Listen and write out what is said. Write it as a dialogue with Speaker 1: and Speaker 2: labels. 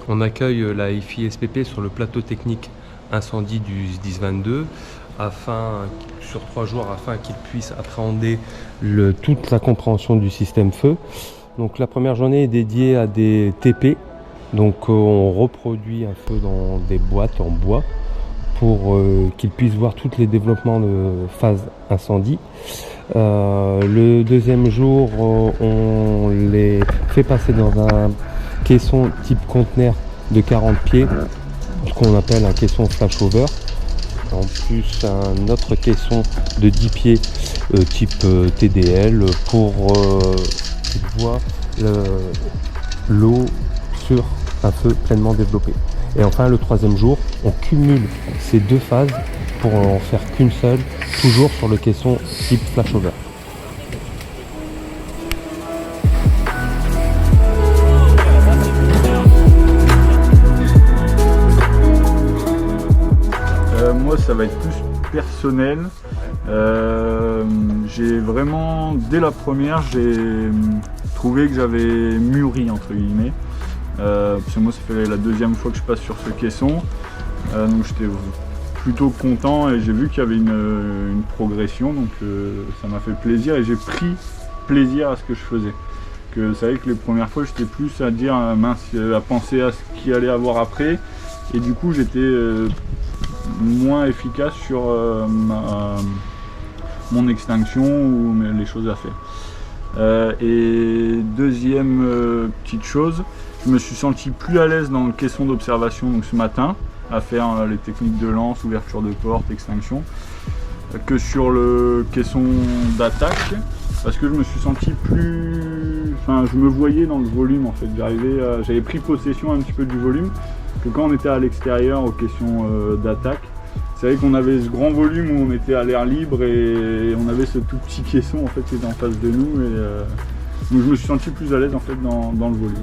Speaker 1: On accueille la FI SPP sur le plateau technique incendie du SDIS 22 sur 3 jours afin qu'il puisse appréhender toute la compréhension du système feu. Donc la première journée est dédiée à des TP. Donc on reproduit un feu dans des boîtes en bois pour qu'ils puissent voir tous les développements de phase incendie. Le deuxième jour, on les fait passer dans un caisson type conteneur de 40 pieds, ce qu'on appelle un caisson flashover. En plus, un autre caisson de 10 pieds type TDL pour qu'ils voient l'eau sur un feu pleinement développé. Et enfin, le troisième jour, on cumule ces deux phases pour en faire qu'une seule, toujours sur le caisson type flashover.
Speaker 2: Moi, ça va être plus personnel. J'ai vraiment, dès la première, j'ai trouvé que j'avais mûri, entre guillemets. Parce que moi, ça fait la deuxième fois que je passe sur ce caisson. Donc j'étais plutôt content et j'ai vu qu'il y avait une progression. Donc ça m'a fait plaisir et j'ai pris plaisir à ce que je faisais. C'est vrai que les premières fois, j'étais plus à dire mince, à penser à ce qu'il allait avoir après. Et du coup, j'étais moins efficace sur mon extinction ou les choses à faire. Et deuxième petite chose, je me suis senti plus à l'aise dans le caisson d'observation donc ce matin à faire les techniques de lance, ouverture de porte, extinction que sur le caisson d'attaque parce que je me suis senti plus... Enfin, je me voyais dans le volume en fait. J'avais pris possession un petit peu du volume que quand on était à l'extérieur aux questions d'attaque. C'est vrai qu'on avait ce grand volume où on était à l'air libre et on avait ce tout petit caisson en fait qui était en face de nous et donc je me suis senti plus à l'aise en fait dans le volume.